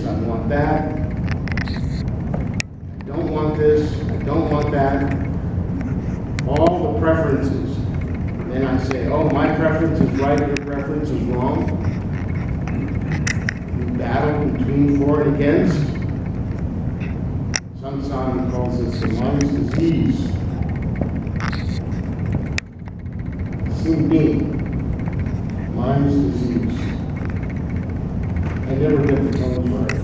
I want that. I don't want this. I don't want that. All the preferences. Then I say, oh, my preference is right, your preference is wrong. We battle between for and against. Xiankuan calls this the mind's disease. Xinbing, mind's disease. I never get the tones right.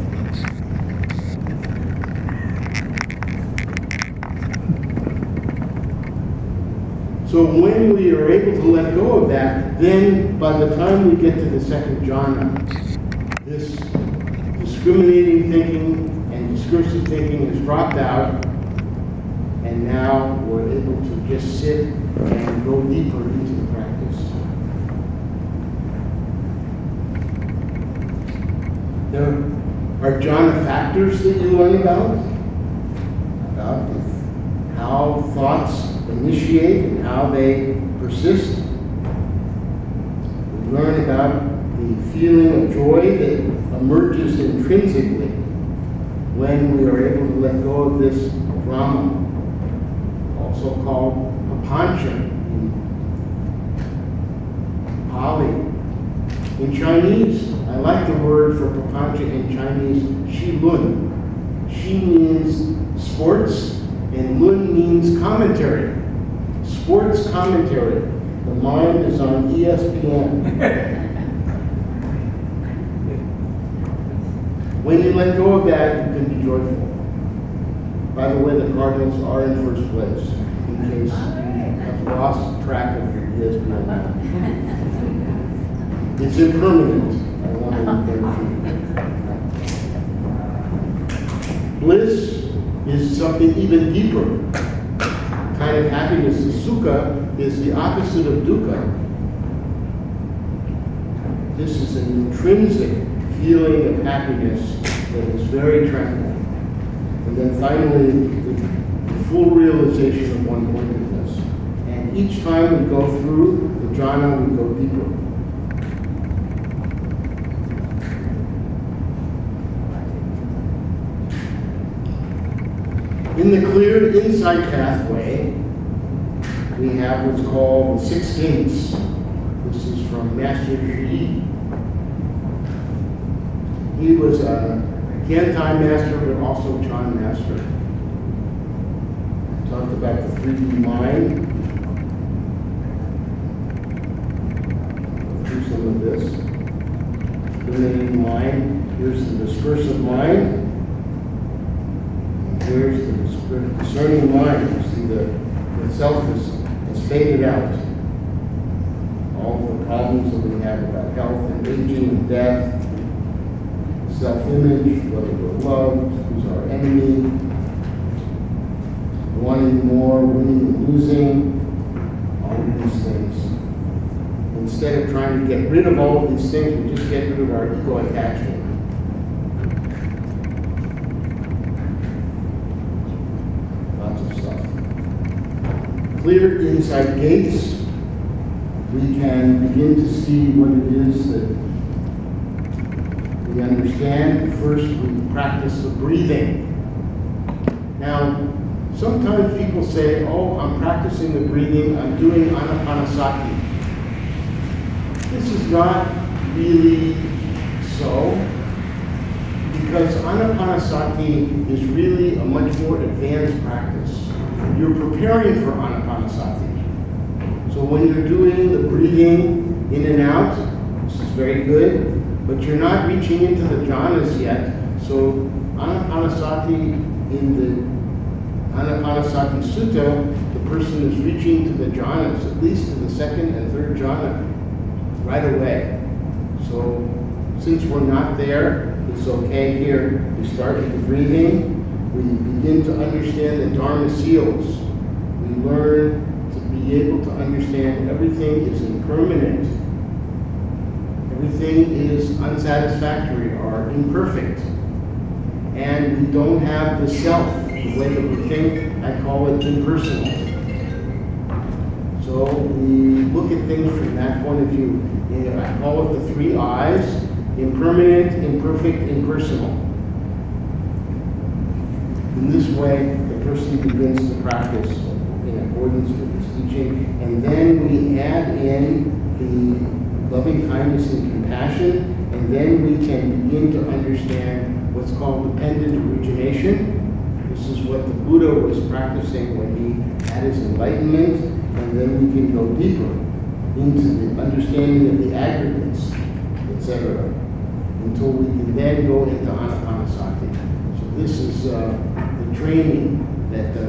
So when we are able to let go of that, then by the time we get to the second jhana, this discriminating thinking and discursive thinking is dropped out, and now we're able to just sit and go deeper into the practice. There are jhana factors that you learn about how thoughts initiate and how they persist. We learn about the feeling of joy that emerges intrinsically when we are able to let go of this drama, also called papancha in Pali. In Chinese, I like the word for papancha in Chinese, shi lun. Shi means sports, and lun means commentary. Sports commentary. The mind is on ESPN. When you let go of that, you can be joyful. By the way, the Cardinals are in first place, in case you have lost track of your ESPN. It's impermanent. I want to encourage you. Bliss is something even deeper. Kind of happiness. The sukha is the opposite of dukkha. This is an intrinsic feeling of happiness that is very tranquil. And then finally, the full realization of one-pointedness. And each time we go through the jhana, we go deeper. In the cleared insight pathway, we have what's called the 6 gates. This is from Master Yeye. He was a Kantai master, but also Chan master. Talked about the 3D mind. Here's some of this. Discriminating mind. Here's the discursive mind. Here's the discerning mind. You see the self has faded out. All the problems that we have about health and aging and death, self-image, whether we're loved, who's our enemy, wanting more, winning and losing, all of these things. Instead of trying to get rid of all of these things, we just get rid of our ego attachment. Clear inside gates, we can begin to see what it is that we understand. First, we practice the breathing. Now, sometimes people say, oh, I'm practicing the breathing, I'm doing anapanasati. This is not really so, because anapanasati is really a much more advanced practice. You're preparing for anapanasati. So when you're doing the breathing in and out, this is very good, but you're not reaching into the jhanas yet. So anapanasati, in the Anapanasati Sutta, the person is reaching to the jhanas, at least to the second and third jhana, right away. So since we're not there, it's okay here. We start with the breathing. We begin to understand the Dharma seals. We learn to be able to understand everything is impermanent. Everything is unsatisfactory or imperfect. And we don't have the self, the way that we think. I call it impersonal. So we look at things from that point of view. I call it the 3 I's. impermanent, imperfect, impersonal. In this way, the person begins to practice in accordance with this teaching, and then we add in the loving kindness and compassion, and then we can begin to understand what's called dependent origination. This is what the Buddha was practicing when he had his enlightenment, and then we can go deeper into the understanding of the aggregates, etc., until we can then go into anapanasati. So this is the training that the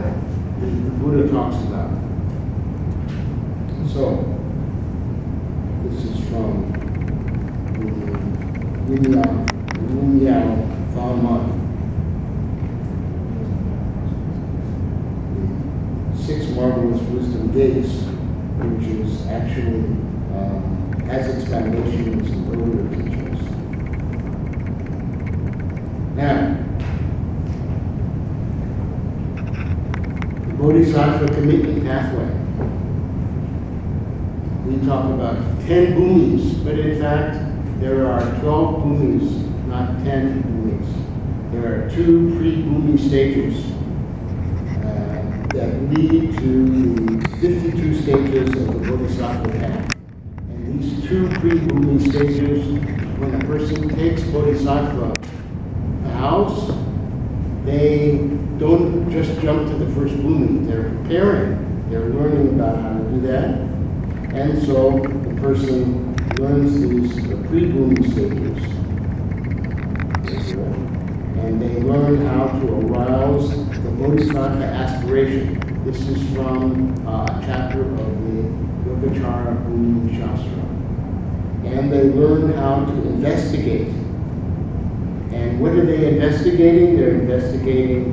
Buddha talks about. So, this is from the Yin Yang Falman. 6 Marvelous Wisdom Gates, which is actually has its foundation in some earlier teachings. Now, the Bodhisattva commitment pathway. We talk about 10 bhumis, but in fact, there are 12 bhumis, not 10 bhumis. There are 2 pre-bhumi stages that lead to the 52 stages of the Bodhisattva path. And these 2 pre-bhumi stages, when a person takes Bodhisattva vows, they don't just jump to the first bhumi. They're preparing. They're learning about how to do that. And so the person learns these pre-bhumi stages. And they learn how to arouse the Bodhisattva aspiration. This is from a chapter of the Yogacara Bhumi Shastra. And they learn how to investigate. And what are they investigating? They're investigating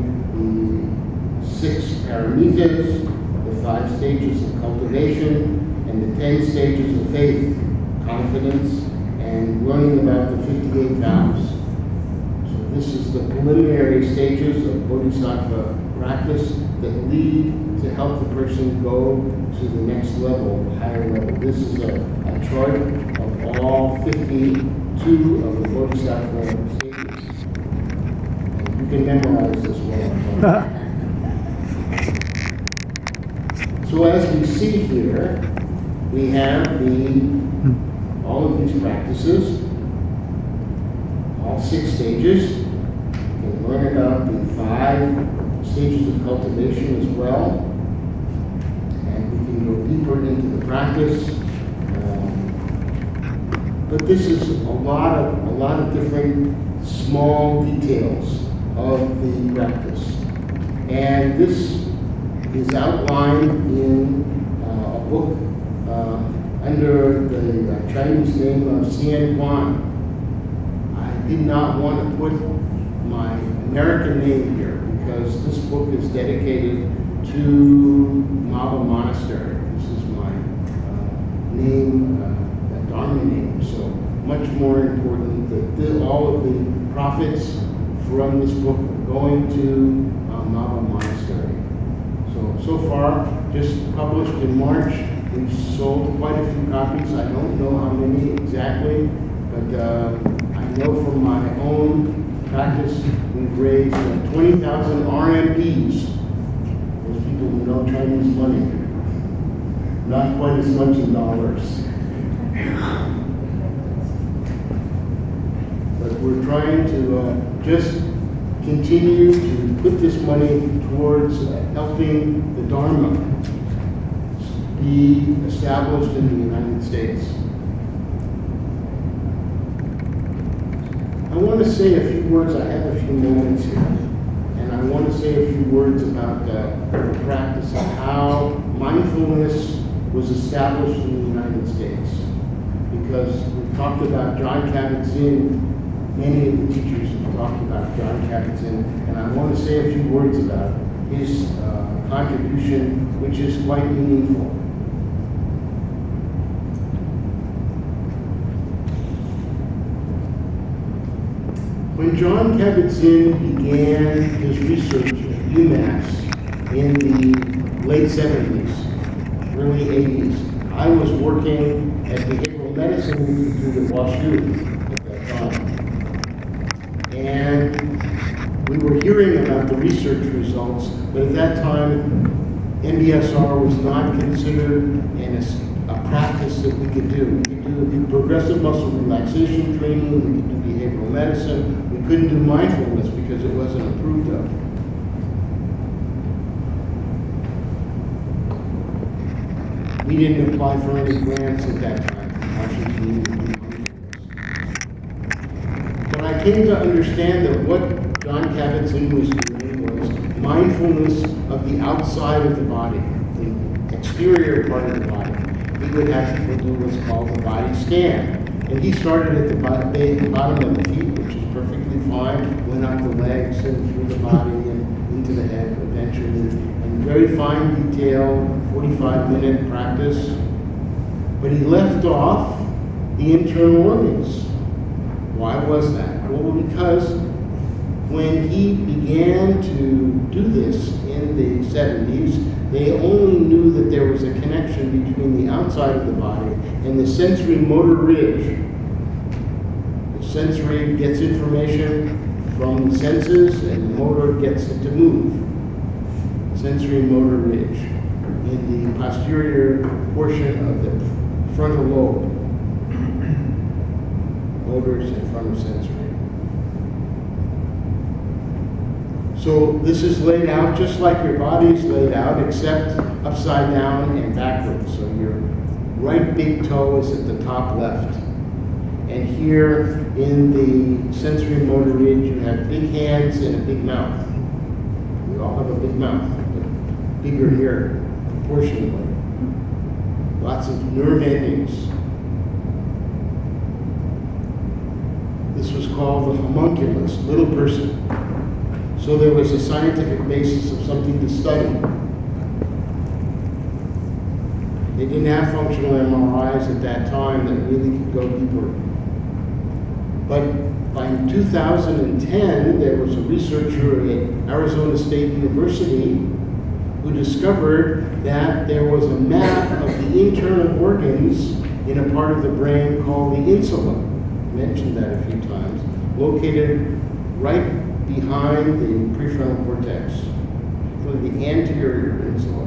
the 6 paramitas, the 5 stages of cultivation, and the 10 stages of faith, confidence, and learning about the 58 vows. This is the preliminary stages of Bodhisattva practice that lead to help the person go to the next level, the higher level. This is a chart of all 52 of the Bodhisattva stages. And you can memorize this well. So as we see here, we have all of these practices, all 6 stages. We can learn about the 5 stages of cultivation as well. And we can go deeper into the practice. But this is a lot of different small details of the practice. And this is outlined in a book under the Chinese name of Xiankuan. I did not want to put my American name here because this book is dedicated to Maba Monastery. This is my name, Dharma name. So much more important that all of the profits from this book are going to Maba Monastery. So far, just published in March, we've sold quite a few copies. I don't know how many exactly, but I know from my own practice, we've raised 20,000 RMBs. Those people who know Chinese money. Not quite as much in dollars. But we're trying to just continue to put this money towards helping the Dharma be established in the United States. I want to say a few words. I have a few moments here. And I want to say a few words about the practice of how mindfulness was established in the United States. Because we've talked about John Kabat-Zinn. Many of the teachers have talked about John Kabat-Zinn, and I want to say a few words about his contribution, which is quite meaningful. When John Kabat-Zinn began his research at UMass in the late 70s, early 80s, I was working at the Behavioral Medicine Institute at WashU at that time. And we were hearing about the research results, but at that time, MBSR was not considered a practice that we could do. We could do progressive muscle relaxation training, we could do behavioral medicine, we couldn't do mindfulness because it wasn't approved of. We didn't apply for any grants at that time from Washington to do mindfulness. But I came to understand that what John Kabat-Zinn was doing was mindfulness of the outside of the body, the exterior part of the body. He would have people do what's called a body scan. And he started at the bottom of the feet, which is perfectly fine, went up the legs and through the body and into the head eventually. And very fine detail, 45-minute practice. But he left off the internal organs. Why was that? Well, because when he began to do this in the 70s, they only knew that there was a connection between the outside of the body and the sensory motor ridge. The sensory gets information from the senses and the motor gets it to move. Sensory motor ridge in the posterior portion of the frontal lobe. Motors in front of sensory. So this is laid out just like your body's laid out, except upside down and backwards. So your right big toe is at the top left. And here in the sensory motor ridge, you have big hands and a big mouth. We all have a big mouth, but bigger here proportionally. Lots of nerve endings. This was called the homunculus, little person. So there was a scientific basis of something to study. They didn't have functional MRIs at that time that really could go deeper. But by 2010, there was a researcher at Arizona State University who discovered that there was a map of the internal organs in a part of the brain called the insula. I mentioned that a few times. Located right behind the prefrontal cortex, for the anterior insula.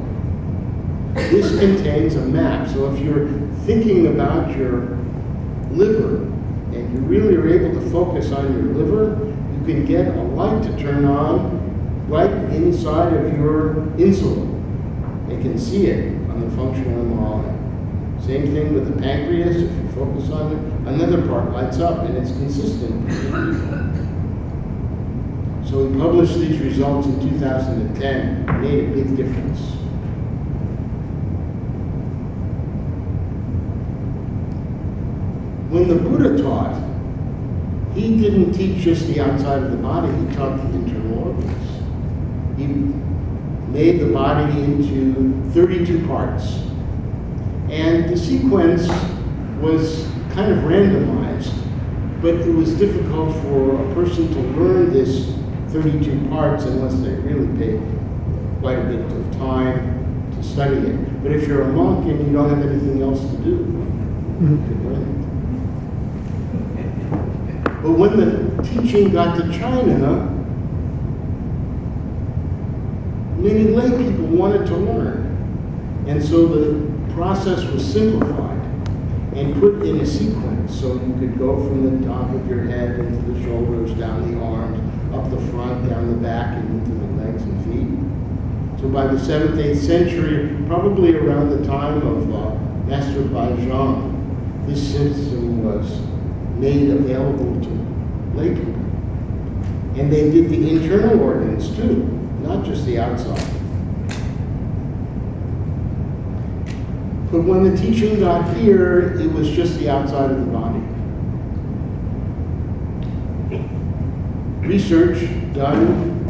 This contains a map, so if you're thinking about your liver and you really are able to focus on your liver, you can get a light to turn on right inside of your insula. You can see it on the functional MRI. Same thing with the pancreas, if you focus on it, another part lights up and it's consistent. So we published these results in 2010, made a big difference. When the Buddha taught, he didn't teach just the outside of the body, he taught the internal organs. He made the body into 32 parts. And the sequence was kind of randomized, but it was difficult for a person to learn this 32 parts unless they really paid quite a bit of time to study it. But if you're a monk and you don't have anything else to do, you could learn it. But when the teaching got to China, many lay people wanted to learn. And so the process was simplified and put in a sequence. So you could go from the top of your head into the shoulders, down the arms, up the front, down the back, and into the legs and feet. So by the 7th, 8th century, probably around the time of Master Baizhang, this system was made available to lay people. And they did the internal organs too, not just the outside. But when the teaching got here, it was just the outside of the body. Research done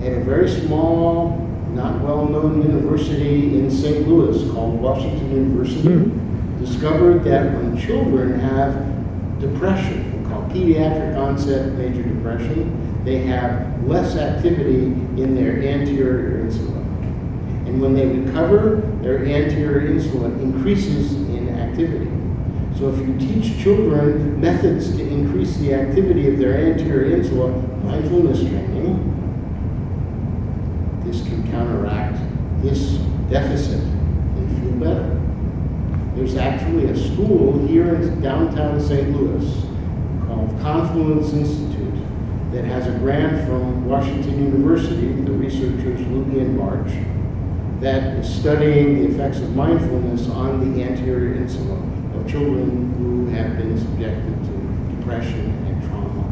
at a very small, not well-known university in St. Louis called Washington University discovered that when children have depression, we call pediatric onset major depression, they have less activity in their anterior insula. And when they recover, their anterior insula increases in activity. So if you teach children methods to increase the activity of their anterior insula, mindfulness training, this can counteract this deficit. They feel better. There's actually a school here in downtown St. Louis called Confluence Institute that has a grant from Washington University, the researchers Luby and March, that is studying the effects of mindfulness on the anterior insula of children who have been subjected to depression and trauma.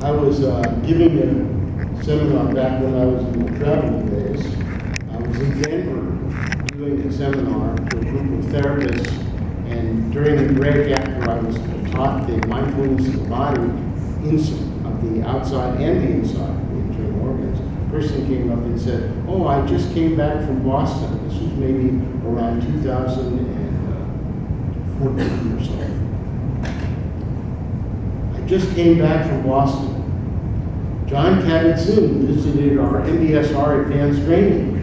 I was giving a seminar back when I was in my traveling days. I was in Denver doing a seminar to a group of therapists, and during the break after I was taught the mindfulness of the body, of the outside and the inside, the internal organs, a person came up and said, "Oh, I just came back from Boston." This was maybe around 2014 or so. "I just came back from Boston. John Kabat-Zinn visited our MBSR advanced training,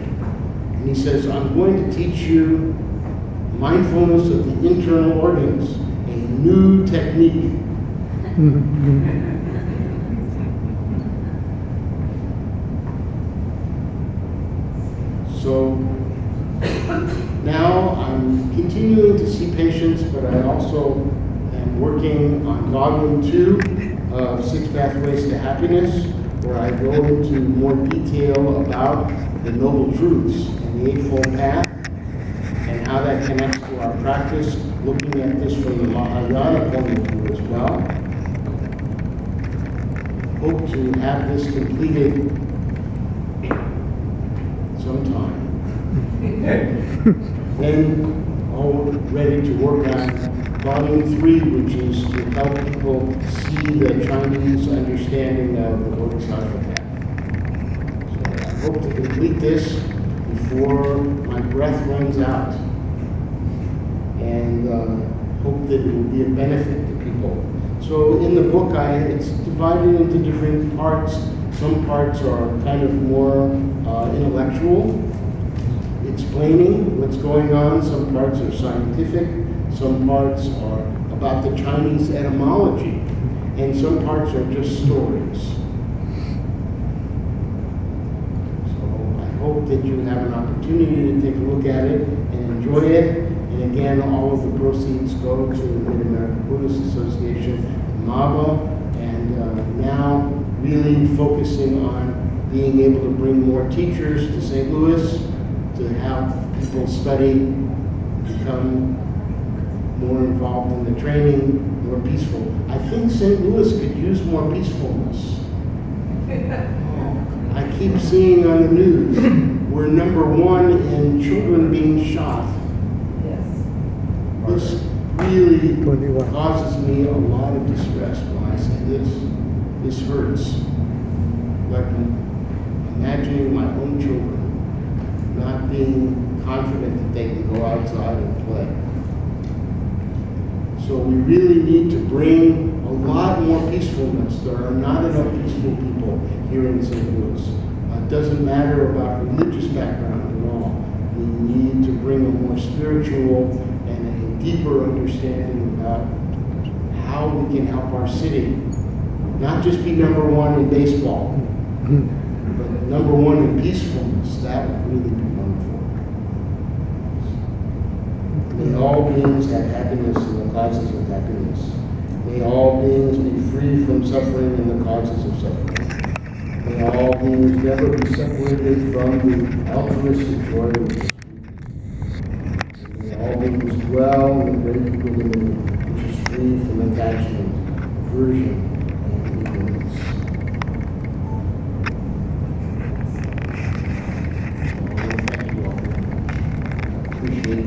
and he says, I'm going to teach you mindfulness of the internal organs, a new technique." So now I'm continuing to see patients, but I also am working on volume 2 of 6 Pathways to Happiness, where I go into more detail about the Noble Truths and the Eightfold Path, and how that connects to our practice, looking at this from the Mahayana point of view as well. Hope to have this completed sometime. Then all ready to work on volume 3, which is to help people see the Chinese understanding of the Bodhisattva path. So I hope to complete this before my breath runs out, and hope that it will be a benefit to people. So in the book, it's divided into different parts. Some parts are kind of more intellectual, explaining what's going on. Some parts are scientific. Some parts are about the Chinese etymology. And some parts are just stories. So I hope that you have an opportunity to take a look at it and enjoy it. And again, all of the proceeds go to the Mid-American Buddhist Association, MABA, and now really focusing on being able to bring more teachers to St. Louis to have people study, become more involved in the training, more peaceful. I think St. Louis could use more peacefulness. I keep seeing on the news, we're #1 in children being shot. This really causes me a lot of distress when I say this. This hurts. Like imagining my own children not being confident that they can go outside and play. So we really need to bring a lot more peacefulness. There are not enough peaceful people here in St. Louis. It doesn't matter about religious background at all. We need to bring a more spiritual and a deeper understanding about how we can help our city not just be #1 in baseball, but #1 in peacefulness. That would really be wonderful. May all beings have happiness and the causes of happiness. May all beings be free from suffering and the causes of suffering. May all beings never be separated from the altruistic joy of peace. May all beings dwell in the great equanimity which is free from attachment, aversion, and ignorance. Thank you all. Appreciate it.